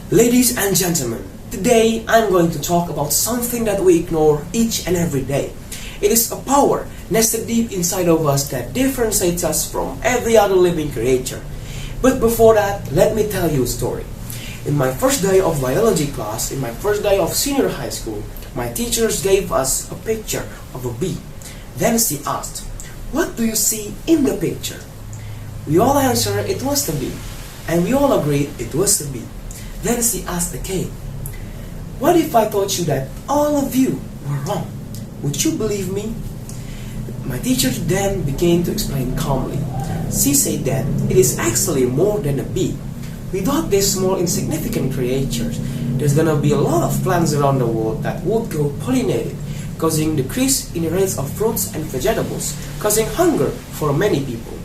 Ladies and gentlemen, today I'm going to talk about something that we ignore each and every day. It is a power nested deep inside of us that differentiates us from every other living creature. But before that, let me tell you a story. In my first day of biology class, in my first day of senior high school, my teachers gave us a picture of a bee. Then she asked, "What do you see in the picture?" We all answered it was the bee, and we all agreed it was the bee. Then she asked again, "What if I told you that all of you were wrong? Would you believe me?" My teacher then began to explain calmly. She said that it is actually more than a bee. Without these small insignificant creatures, there's gonna be a lot of plants around the world that would go pollinated, causing decrease in the rates of fruits and vegetables, causing hunger for many people.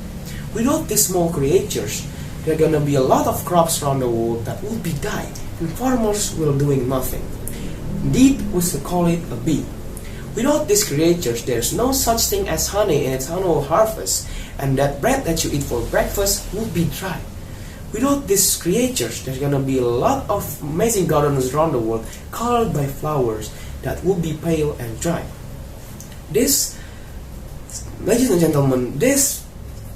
Without these small creatures, there are gonna be a lot of crops around the world that will be died, and farmers will doing nothing. Indeed, we should call it a bee. Without these creatures, there's no such thing as honey in its annual harvest, and that bread that you eat for breakfast will be dry. Without these creatures, there's gonna be a lot of amazing gardens around the world colored by flowers that will be pale and dry. This, ladies and gentlemen,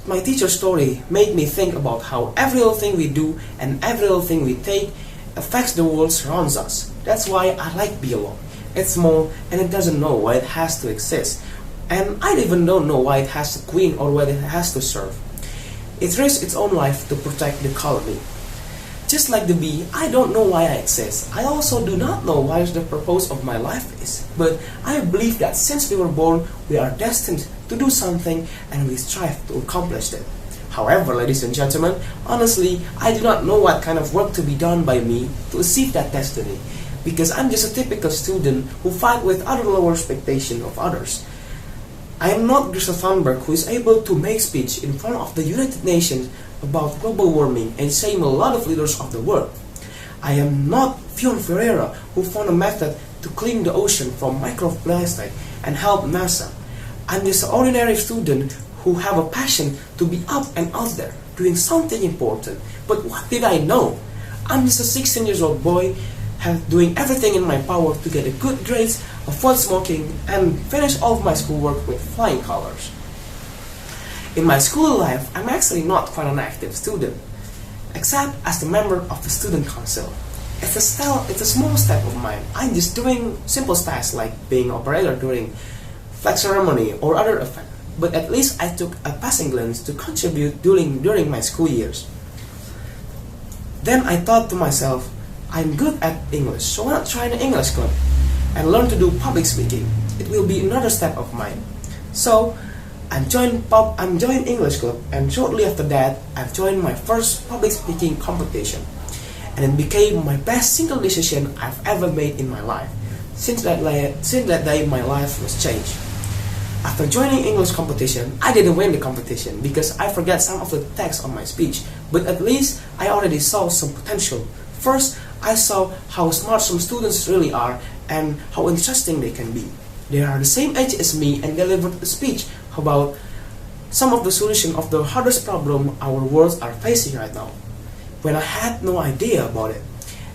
my teacher's story made me think about how every little thing we do and every little thing we take affects the world surrounds us. That's why I like bee alone. It's small and it doesn't know why it has to exist. And I even don't know why it has a queen or why it has to serve. It risks its own life to protect the colony. Just like the bee, I don't know why I exist. I also do not know what the purpose of my life is. But I believe that since we were born, we are destined to do something and we strive to accomplish it. However, ladies and gentlemen, honestly, I do not know what kind of work to be done by me to achieve that destiny. Because I'm just a typical student who fight with other lower expectations of others. I am not Greta Thunberg who is able to make speech in front of the United Nations about global warming and shame a lot of leaders of the world. I am not Fion Ferreira who found a method to clean the ocean from microplastic and help NASA. I'm just an ordinary student who have a passion to be up and out there doing something important. But what did I know? I'm just a 16-year-old boy doing everything in my power to get a good grades, avoid smoking, and finish all of my schoolwork with flying colors. In my school life, I'm actually not quite an active student, except as the member of the student council. It's a small step of mine. I'm just doing simple tasks like being operator during flag ceremony or other event. But at least I took a passing glance to contribute during my school years. Then I thought to myself, I'm good at English, so why not try an English club and learn to do public speaking? It will be another step of mine. So I joined English club, and shortly after that, I've joined my first public speaking competition, and it became my best single decision I've ever made in my life. Since that day, my life was changed. After joining English competition, I didn't win the competition because I forgot some of the text on my speech, but at least I already saw some potential. First, I saw how smart some students really are and how interesting they can be. They are the same age as me and delivered a speech about some of the solution of the hardest problem our worlds are facing right now, when I had no idea about it.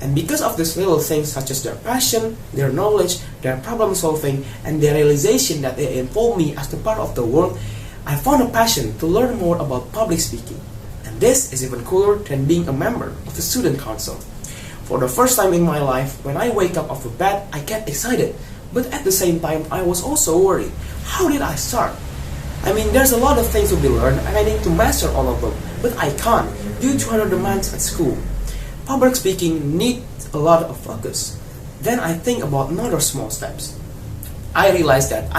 And because of these little things such as their passion, their knowledge, their problem solving, and their realization that they involve me as the part of the world, I found a passion to learn more about public speaking. And this is even cooler than being a member of the student council. For the first time in my life, when I wake up off the bed, I get excited. But at the same time, I was also worried. How did I start? I mean, there's a lot of things to be learned and I need to master all of them. But I can't, due to other demands at school. Public speaking needs a lot of focus. Then I think about another small steps. I realized that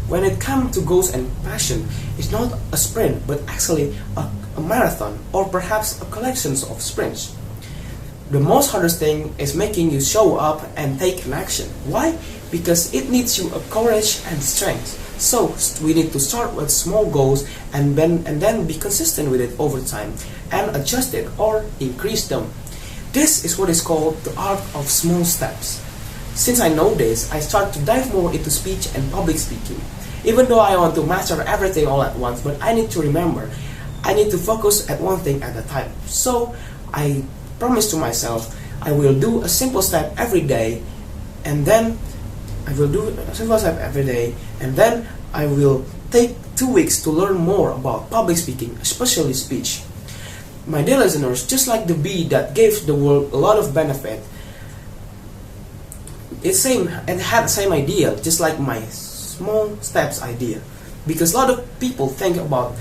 when it comes to goals and passion, it's not a sprint, but actually a marathon, or perhaps a collection of sprints. The most hardest thing is making you show up and take an action. Why? Because it needs you a courage and strength. So we need to start with small goals and then be consistent with it over time and adjust it or increase them. This is what is called the art of small steps. Since I know this, I start to dive more into speech and public speaking. Even though I want to master everything all at once, but I need to remember, I need to focus at one thing at a time. So I promised to myself I will do a simple step every day, and then I will do a simple step every day, and then I will take 2 weeks to learn more about public speaking, especially speech. My dear listeners, just like the bee that gave the world a lot of benefit, it had the same idea, just like my small steps idea. Because a lot of people think about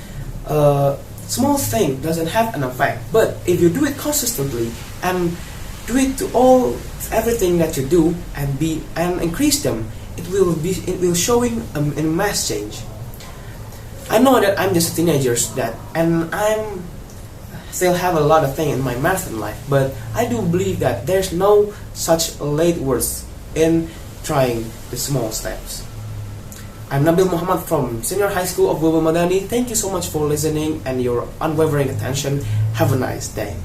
small thing doesn't have an effect, but if you do it consistently and do it to everything that you do and increase them, it will showing a mass change. I know that I'm just a teenager and I'm still have a lot of things in my marathon life, but I do believe that there's no such late words in trying the small steps. I'm Nabil Muhammad from Senior High School of Madani. Thank you so much for listening and your unwavering attention. Have a nice day.